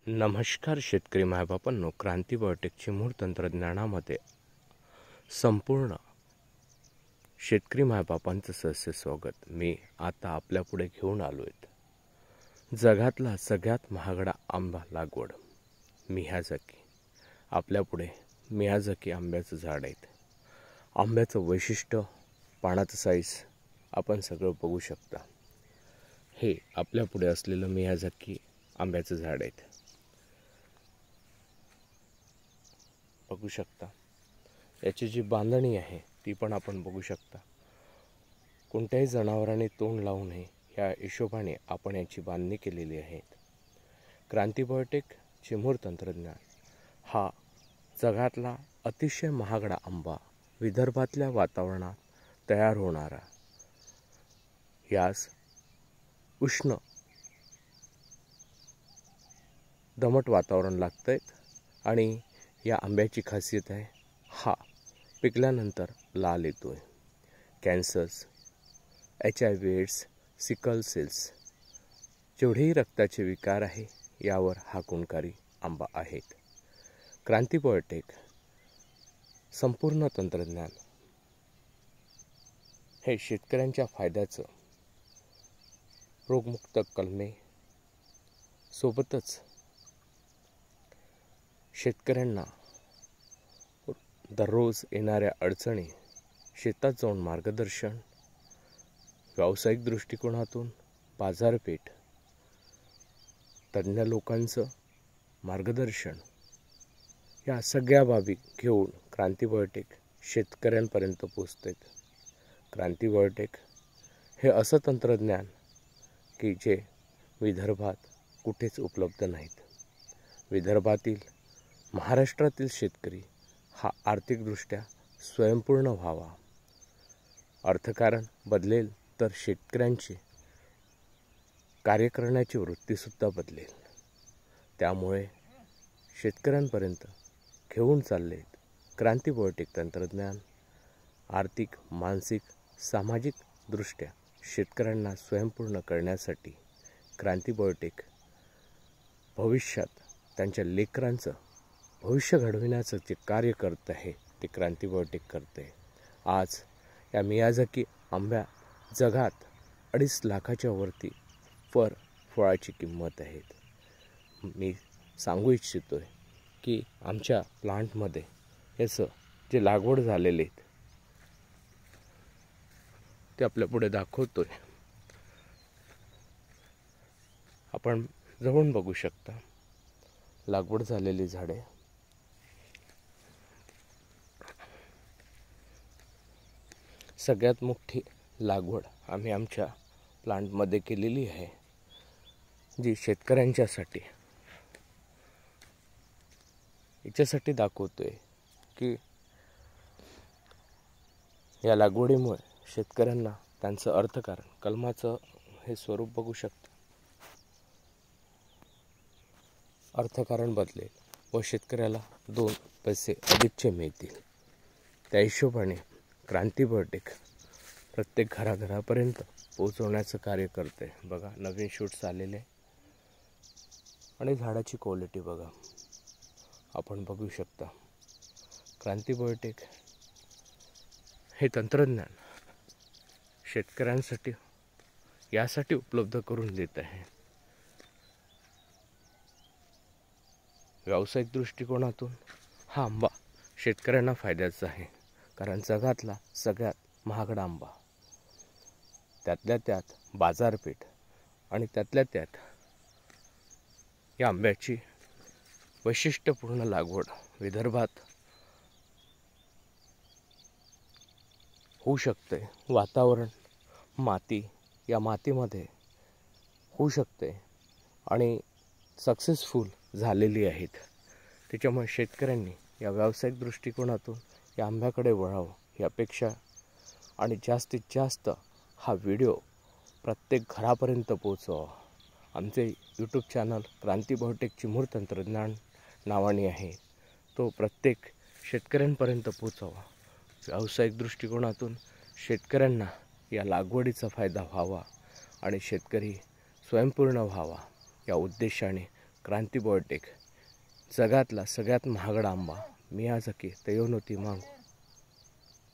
नमस्कार शेतकरी मायबापांनो, क्रांती बायोटेकचे मूळ तंत्रज्ञानामध्ये संपूर्ण शेतकरी मायबापांचं सहर्ष स्वागत. मी आता आपल्यापुढे घेऊन आलो आहे जगातला सगळ्यात महागडा आंबा लागवड मियाझाकी. आपल्यापुढे मियाझाकी आंब्याचं झाड आहे. आंब्याचं वैशिष्ट्य, पानाचं साईज आपण सगळं बघू शकता. हे आपल्यापुढे असलेलं मियाझाकी आंब्याचं झाड आहे. बघू शकता याची जी बांधणी आहे ती पण आपण बघू शकता. कोणत्याही जनावरांनी तोंड लावू नये ह्या हिशोबाने आपण याची बांधणी केलेली आहे. क्रांती बायोटेकचे मूळ तंत्रज्ञान हा जगातला अतिशय महागडा आंबा, विदर्भातल्या वातावरणात तयार होणारा, यास उष्ण दमट वातावरण लागतंय आणि या आंब्याची खासियत आहे हा पिकल्यानंतर लाल येतोय. Cancers, HIV AIDS, sickle cells जेवढेही रक्ताचे विकार आहे यावर हा गुणकारी आंबा आहे. क्रांती बायोटेक संपूर्ण तंत्रज्ञान हे शेतकऱ्यांच्या फायद्याचं, रोगमुक्त कलमे सोबतच शेतकऱ्यांना दररोज येणाऱ्या अडचणी, शेतात जाऊन मार्गदर्शन, व्यावसायिक दृष्टिकोनातून बाजारपेठ, तज्ज्ञ लोकांचं मार्गदर्शन, या सगळ्या बाबी घेऊन क्रांती बायोटेक शेतकऱ्यांपर्यंत पोचतात. क्रांती बायोटेक हे असं तंत्रज्ञान की जे विदर्भात कुठेच उपलब्ध नाहीत. विदर्भातील, महाराष्ट्रातील शेतकरी हा आर्थिकदृष्ट्या स्वयंपूर्ण व्हावा. अर्थकारण बदलेल तर शेतकऱ्यांची कार्य करण्याची वृत्तीसुद्धा बदलेल. त्यामुळे शेतकऱ्यांपर्यंत घेऊन चालले क्रांती बायोटेक तंत्रज्ञान. आर्थिक, मानसिक, सामाजिक दृष्ट्या शेतकऱ्यांना स्वयंपूर्ण करण्यासाठी क्रांती बायोटेक भविष्यात त्यांच्या लेकरांचं भविष्य घडविण्याचं जे कार्य करत आहे ते क्रांती बायोटेक करते. आज या मियाझाकी आंब्या जगात 2.5 लाखाच्या वरती फळाची किंमत आहे. मी सांगू इच्छितो आहे की आमच्या प्लांटमध्ये याचं जे लागवड झालेले आहेत ते आपल्या पुढे दाखवतो आहे. आपण जवळून बघू शकता लागवड झालेली झाडे. सगळ्यात मोठी लागवड आम्ही आमच्या प्लांटमध्ये केलेली आहे, जी शेतकऱ्यांच्यासाठी याच्यासाठी दाखवतोय की या लागवडीमुळे शेतकऱ्यांना त्यांचं अर्थकारण, कलमाचं हे स्वरूप बघू शकता, अर्थकारण बदलेल व शेतकऱ्याला 2 पैसे अधिकचे मिळतील. त्या हिशोबाने क्रांती बायोटेक प्रत्येक घराघरापर्यंत पोहोचवण्याचं कार्य करते. बघा नवीन शूट्स आलेले आणि झाडाची क्वालिटी बघा, आपण बघू शकता. क्रांती बायोटेक हे तंत्रज्ञान शेतकऱ्यांसाठी यासाठी उपलब्ध करून देत आहे. व्यावसायिक दृष्टिकोनातून हा आंबा शेतकऱ्यांना फायद्याचा आहे, कारण जगातला सगळ्यात महागडा आंबा, त्यातल्या त्यात बाजारपेठ आणि त्यातल्या त्यात या आंब्याची वैशिष्ट्यपूर्ण लागवड विदर्भात होऊ शकते. वातावरण, माती, या मातीमध्ये होऊ शकते आणि सक्सेसफुल झालेली आहेत. त्याच्यामुळे शेतकऱ्यांनी या व्यावसायिक दृष्टिकोनातून या आंब्याकडे वळावं ही अपेक्षा, आणि जास्तीत जास्त हा व्हिडिओ प्रत्येक घरापर्यंत पोहोचवा. आमचे यूट्यूब चॅनल क्रांती बायोटेकची मूळ तंत्रज्ञान नावाने आहे, तो प्रत्येक शेतकऱ्यांपर्यंत पोहोचवा. व्यावसायिक दृष्टिकोनातून शेतकऱ्यांना या लागवडीचा फायदा व्हावा आणि शेतकरी स्वयंपूर्ण व्हावा या उद्देशाने क्रांती बायोटेक, जगातला सगळ्यात महागडा आंबा मियाझाकी तयोनोती मांगो